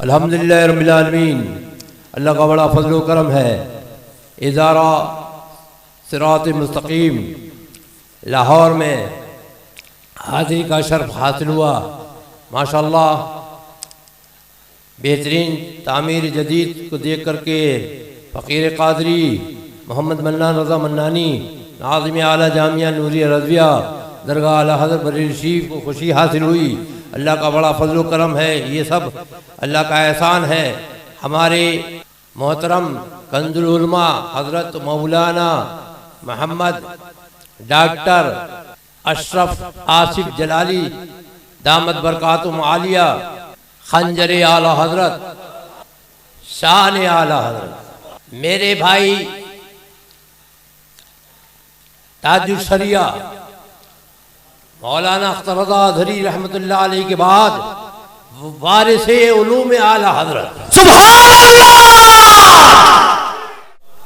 الحمدللہ رب العالمین، اللہ کا بڑا فضل و کرم ہے۔ ادارہ صراط مستقیم لاہور میں حاضری کا شرف حاصل ہوا۔ ماشاءاللہ بہترین تعمیر جدید کو دیکھ کر کے فقیر قادری محمد منان رضا منانی ناظم اعلیٰ جامعہ نوریہ رضویہ درگاہ اعلیٰ حضرت بریلوی شریف کو خوشی حاصل ہوئی۔ اللہ کا بڑا فضل و کرم ہے، یہ سب اللہ کا احسان ہے۔ ہمارے محترم کنز العلماء حضرت مولانا محمد ڈاکٹر اشرف آصف جلالی دامت برکاتہم عالیہ خنجر اعلیٰ حضرت شان اعلیٰ حضرت میرے بھائی تاج الشریعہ مولانا اختر رضا دھری رحمت اللہ علیہ کے بعد وارث علوم اعلیٰ حضرت سبحان اللہ۔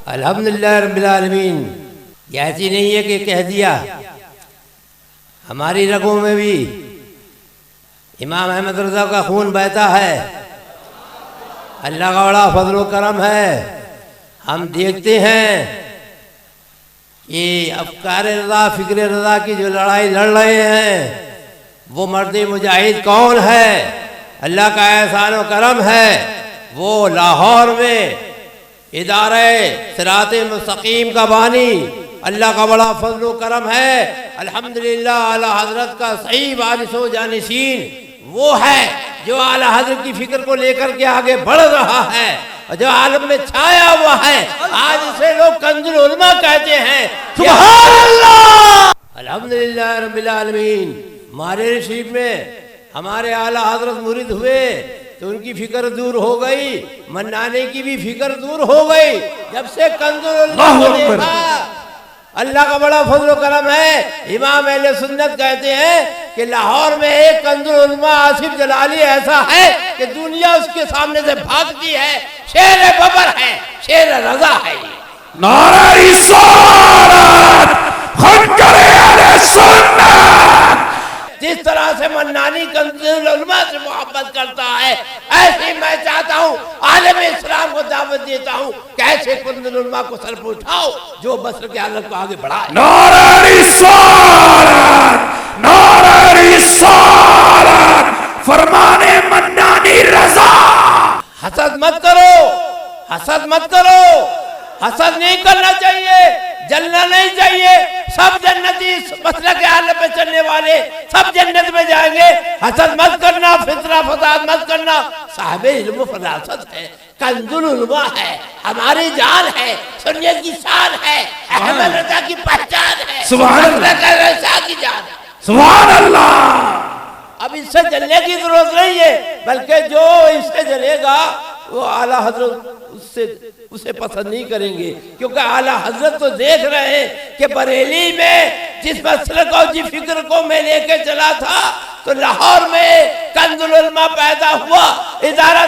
الحمدللہ رب العالمین۔ یہ ایسی نہیں ہے کہ کہہ دیا، ہماری رگوں میں بھی امام احمد رضا کا خون بہتا ہے۔ اللہ کا بڑا فضل و کرم ہے۔ ہم دیکھتے ہیں کہ افکار رضا فکر رضا کی جو لڑائی لڑ رہے ہیں وہ مرد مجاہد کون ہے؟ اللہ کا احسان و کرم ہے، وہ لاہور میں ادارہ صراط مستقیم کا بانی، اللہ کا بڑا فضل و کرم ہے۔ الحمدللہ اعلیٰ حضرت کا صحیح وارث و جانشین وہ ہے جو اعلیٰ حضرت کی فکر کو لے کر کے آگے بڑھ رہا ہے، جو عالم میں چھایا ہوا ہے۔ آج اسے لوگ کنز العلماء کہتے ہیں۔ سبحان اللہ۔ الحمدللہ رب العالمین۔ مارے شریف میں ہمارے اعلیٰ حضرت مرید ہوئے تو ان کی فکر دور ہو گئی، منانے کی بھی فکر دور ہو گئی جب سے کنز العلماء کو دیکھا۔ اللہ کا بڑا فضل و کرم ہے۔ امام اہل سنت کہتے ہیں کہ لاہور میں ایک کنز العلماء آصف جلالی ایسا ہے کہ دنیا اس کے سامنے سے بھاگتی ہے۔ شیر ببر ہے، شیر رضا ہے۔ نعرہ رسالت، خنجر اہل سنت۔ جس طرح سے منانی کنز العلماء سے محبت کرتا ہے، ایسے میں چاہتا ہوں عالم اسلام کو دعوت دیتا ہوں کہ ایسے کنز العلماء کو سر پہ اٹھاؤ جو بصر کے حالت کو آگے بڑھائے۔ نعرہ رسالت، نعرہ رسالت، فرمان منانی رضا۔ حسد مت کرو، حسد مت کرو، حسد نہیں کرنا چاہیے، جلنا نہیں چاہیے۔ سب جنتی مسلک عالم پہ چلنے والے سب جنت میں جائیں گے۔ حسد مت کرنا، فتنہ فساد مت کرنا۔ صاحب علم و فراست ہے، کنز العلماء ہے، ہماری جان ہے، سنیت کی شان ہے، احمد رضا کی پہچان ہے، سبحان اللہ کی جان ہے۔ سبحان اللہ۔ اب اس سے جلنے کی ضرورت نہیں ہے، بلکہ جو اس سے جلے گا وہ اعلیٰ حضرت اسے پسند نہیں کریں گے، کیونکہ اعلیٰ حضرت تو دیکھ رہے ہیں کہ بریلی میں جس مسلک اور جس فکر کو میں لے کے چلا تھا تو لاہور میں کنز العلماء پیدا ہوا، ادارہ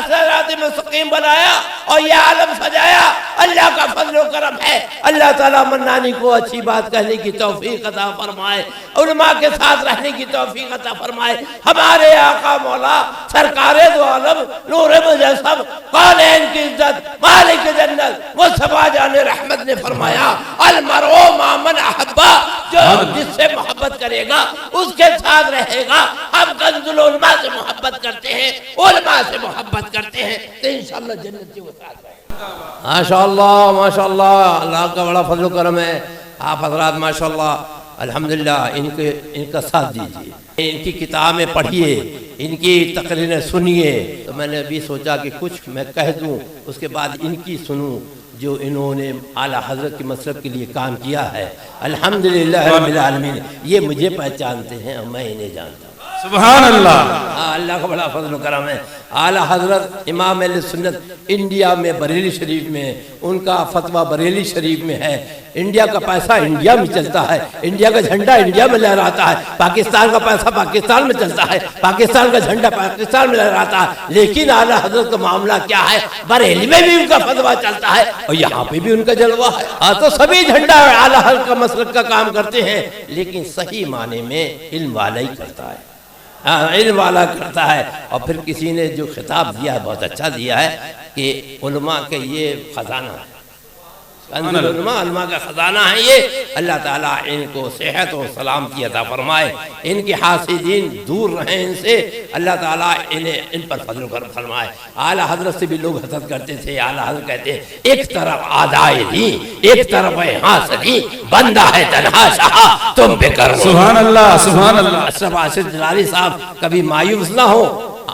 صراط مستقیم بنایا اور یہ عالم سجایا۔ اللہ کا فضل و کرم ہے۔ اللہ تعالیٰ منانی کو اچھی بات کہنے کی توفیق عطا فرمائے، علماء کے ساتھ رہنے کی توفیق عطا فرمائے۔ ہمارے آقا مولا سرکار دو عالم نور مجسم کونین کی عزت مالک جنت مصطفیٰ جان رحمت نے فرمایا المرء مع من احبا، جو جس سے محبت کرے گا اس کے ساتھ رہے گا۔ ہم کنز العلماء سے محبت کرتے ہیں، علماء سے محبت کرتے ہیں تو انشاءاللہ جنت کے وہ ساتھ رہے گا۔ ماشاءاللہ ماشاءاللہ، اللہ کا بڑا فضل و کرم ہے۔ آپ حضرات ماشاءاللہ الحمدللہ ان کا ساتھ دیجیے، ان کی کتابیں پڑھیے، ان کی تقریریں سنیے۔ تو میں نے ابھی سوچا کہ کچھ میں کہہ دوں، اس کے بعد ان کی سنوں جو انہوں نے اعلیٰ حضرت کی مطلب کے لیے کام کیا ہے۔ الحمدللہ رب العالمین۔ یہ مجھے پہچانتے ہیں اور میں انہیں جانتا ہوں۔ سبحان اللہ۔ اللہ کا بڑا فضل و کرم ہے۔ اعلیٰ حضرت امام اہل سنت انڈیا میں بریلی شریف میں ان کا فتویٰ بریلی شریف میں ہے۔ انڈیا کا پیسہ انڈیا میں چلتا ہے، انڈیا کا جھنڈا انڈیا میں لہراتا ہے، پاکستان کا پیسہ پاکستان میں چلتا ہے، پاکستان کا جھنڈا پاکستان میں لہراتا ہے۔ لیکن اعلیٰ حضرت کا معاملہ کیا ہے؟ بریلی میں بھی ان کا فتویٰ چلتا ہے اور یہاں پہ بھی ان کا جلوہ ہے۔ تو سبھی جھنڈا اعلیٰ حضرت کا مسلک کا کام کرتے ہیں، لیکن صحیح معنی میں علم والا ہی کرتا ہے۔ علم والا کرتا ہے. اور پھر کسی نے جو خطاب دیا ہے بہت اچھا دیا ہے کہ علماء کے یہ خزانہ ہے، علماء کا خزانہ ہے یہ. اللہ تعالیٰ ان کو صحت و سلامتی عطا فرمائے، ان کے حاسدین دور رہیں ان سے، اللہ تعالیٰ انہیں ان پر فضل فرمائے. اعلیٰ حضرت سے بھی لوگ حسد کرتے تھے. اعلیٰ حضرت کہتے ہیں ایک طرف آدائے دین، ایک طرف ہے حاسدین، بندہ ہے تنہا شاہ تم پہ کرو. سبحان اللہ سبحان اللہ. اشرف عاشق جلالی صاحب کبھی مایوس نہ ہو،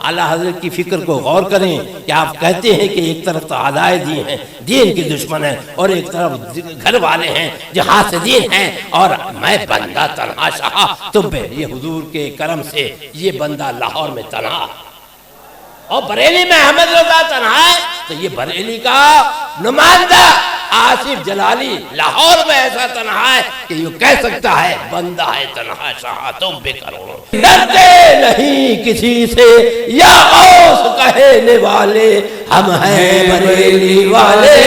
اعلیٰ حضرت کی فکر کو غور کریں کہ آپ کہتے ہیں کہ ایک طرف تو اعدائے دین ہیں، دین کے دشمن ہیں، اور ایک طرف گھر والے ہیں جو حاسدین ہیں، اور میں بندہ تنہا شاہ تم پہ. یہ حضور کے کرم سے یہ بندہ لاہور میں تنہا، اور بریلی میں احمد رضا تنہا ہے، تو یہ بریلی کا نمائندہ آصف جلالی لاہور میں ایسا تنہا ہے کہ یہ کہہ سکتا ہے بندہ ہے تنہا شاہ تم پہ کرو. ڈرتے نہیں کسی سے یا غوث کہنے والے، ہم ہیں بریلی والے،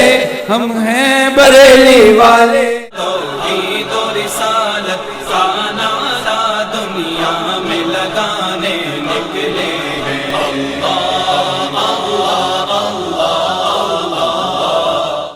ہم ہیں بریلی والے. توحید و رسالت کا نعرہ دنیا میں لگانے نکلے ہیں. اللہ